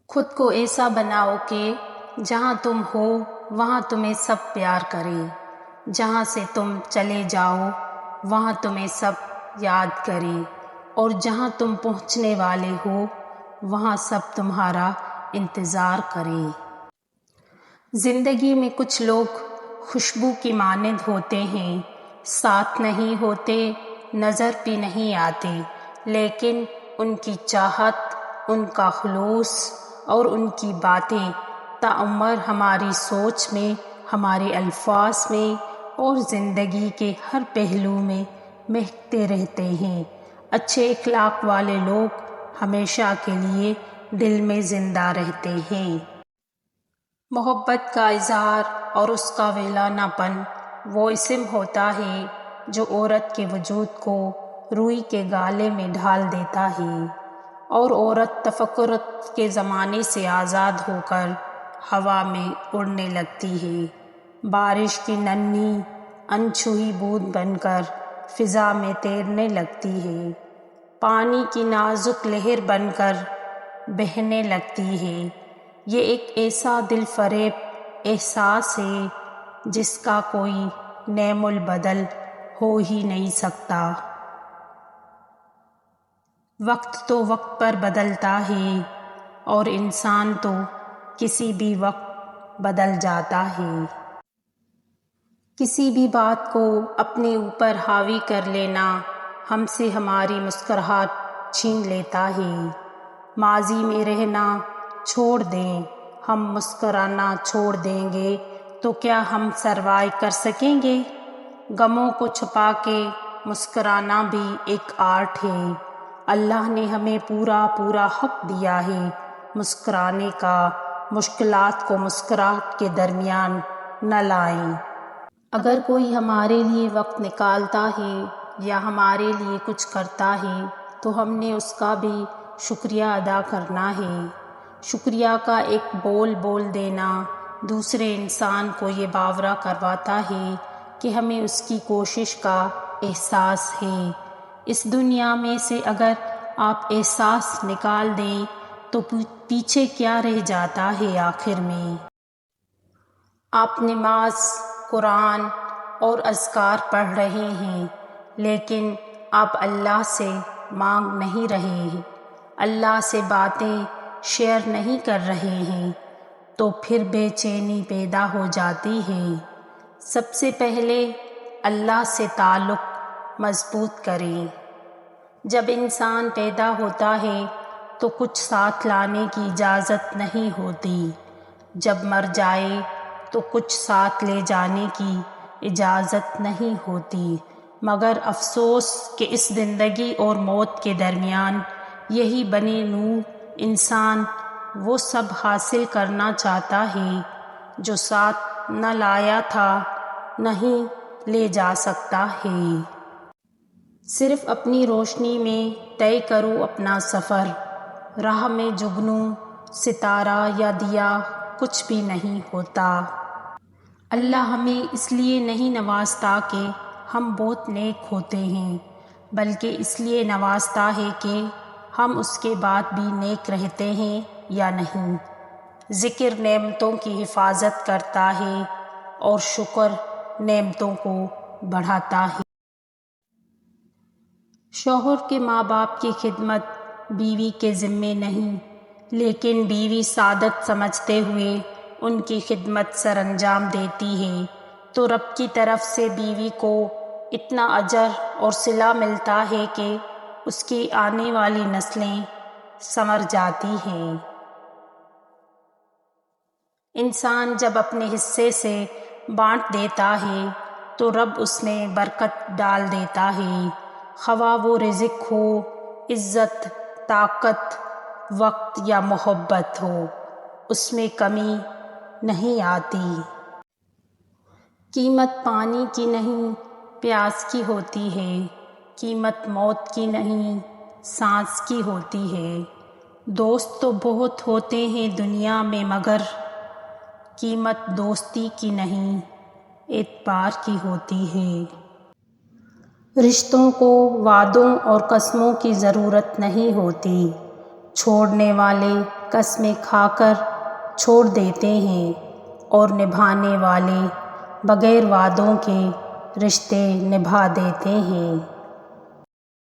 خود کو ایسا بناؤ کہ جہاں تم ہو وہاں تمہیں سب پیار کریں، جہاں سے تم چلے جاؤ وہاں تمہیں سب یاد کریں، اور جہاں تم پہنچنے والے ہو وہاں سب تمہارا انتظار کریں۔ زندگی میں کچھ لوگ خوشبو کی مانند ہوتے ہیں، ساتھ نہیں ہوتے، نظر بھی نہیں آتے، لیکن ان کی چاہت، ان کا خلوص اور ان کی باتیں تعمر ہماری سوچ میں، ہمارے الفاظ میں اور زندگی کے ہر پہلو میں مہکتے رہتے ہیں۔ اچھے اخلاق والے لوگ ہمیشہ کے لیے دل میں زندہ رہتے ہیں۔ محبت کا اظہار اور اس کا ویرانہ پن وہ اسم ہوتا ہے جو عورت کے وجود کو روئی کے گالے میں ڈال دیتا ہے، اور عورت تفکرات کے زمانے سے آزاد ہو کر ہوا میں اڑنے لگتی ہے، بارش کی ننھی انچھوئی بوند بن کر فضا میں تیرنے لگتی ہے، پانی کی نازک لہر بن کر بہنے لگتی ہے۔ یہ ایک ایسا دل فریب احساس ہے جس کا کوئی نعم البدل ہو ہی نہیں سکتا۔ وقت تو وقت پر بدلتا ہے اور انسان تو کسی بھی وقت بدل جاتا ہے۔ کسی بھی بات کو اپنے اوپر حاوی کر لینا ہم سے ہماری مسکراہٹ چھین لیتا ہے۔ ماضی میں رہنا چھوڑ دیں، ہم مسکرانا چھوڑ دیں گے تو کیا ہم سروائیو کر سکیں گے؟ غموں کو چھپا کے مسکرانا بھی ایک آرٹ ہے۔ اللہ نے ہمیں پورا حق دیا ہے مسکرانے کا، مشکلات کو مسکراہٹ کے درمیان نہ لائیں۔ اگر کوئی ہمارے لیے وقت نکالتا ہے یا ہمارے لیے کچھ کرتا ہے تو ہم نے اس کا بھی شکریہ ادا کرنا ہے۔ شکریہ کا ایک بول دینا دوسرے انسان کو یہ باورہ کرواتا ہے کہ ہمیں اس کی کوشش کا احساس ہے۔ اس دنیا میں سے اگر آپ احساس نکال دیں تو پیچھے کیا رہ جاتا ہے آخر میں؟ آپ نماز، قرآن اور اذکار پڑھ رہے ہیں، لیکن آپ اللہ سے مانگ نہیں رہے ہیں، اللہ سے باتیں شیئر نہیں کر رہے ہیں، تو پھر بے چینی پیدا ہو جاتی ہے۔ سب سے پہلے اللہ سے تعلق مضبوط کریں۔ جب انسان پیدا ہوتا ہے تو کچھ ساتھ لانے کی اجازت نہیں ہوتی، جب مر جائے تو کچھ ساتھ لے جانے کی اجازت نہیں ہوتی، مگر افسوس کہ اس زندگی اور موت کے درمیان یہی بنے نوع انسان وہ سب حاصل کرنا چاہتا ہے جو ساتھ نہ لایا تھا، نہیں لے جا سکتا ہے۔ صرف اپنی روشنی میں طے کرو اپنا سفر، راہ میں جگنو ستارہ یا دیا کچھ بھی نہیں ہوتا۔ اللہ ہمیں اس لیے نہیں نوازتا کہ ہم بہت نیک ہوتے ہیں، بلکہ اس لیے نوازتا ہے کہ ہم اس کے بعد بھی نیک رہتے ہیں یا نہیں۔ ذکر نعمتوں کی حفاظت کرتا ہے اور شکر نعمتوں کو بڑھاتا ہے۔ شوہر کے ماں باپ کی خدمت بیوی کے ذمے نہیں، لیکن بیوی سعادت سمجھتے ہوئے ان کی خدمت سر انجام دیتی ہے تو رب کی طرف سے بیوی کو اتنا اجر اور صلہ ملتا ہے کہ اس کی آنے والی نسلیں سنور جاتی ہیں۔ انسان جب اپنے حصے سے بانٹ دیتا ہے تو رب اس میں برکت ڈال دیتا ہے، خواہ وہ رزق ہو، عزت، طاقت، وقت یا محبت ہو، اس میں کمی نہیں آتی۔ قیمت پانی کی نہیں، پیاس کی ہوتی ہے، قیمت موت کی نہیں، سانس کی ہوتی ہے۔ دوست تو بہت ہوتے ہیں دنیا میں مگر قیمت دوستی کی نہیں، اعتبار کی ہوتی ہے۔ رشتوں کو وعدوں اور قسموں کی ضرورت نہیں ہوتی، چھوڑنے والے قسمیں کھا کر چھوڑ دیتے ہیں اور نبھانے والے بغیر وعدوں کے رشتے نبھا دیتے ہیں۔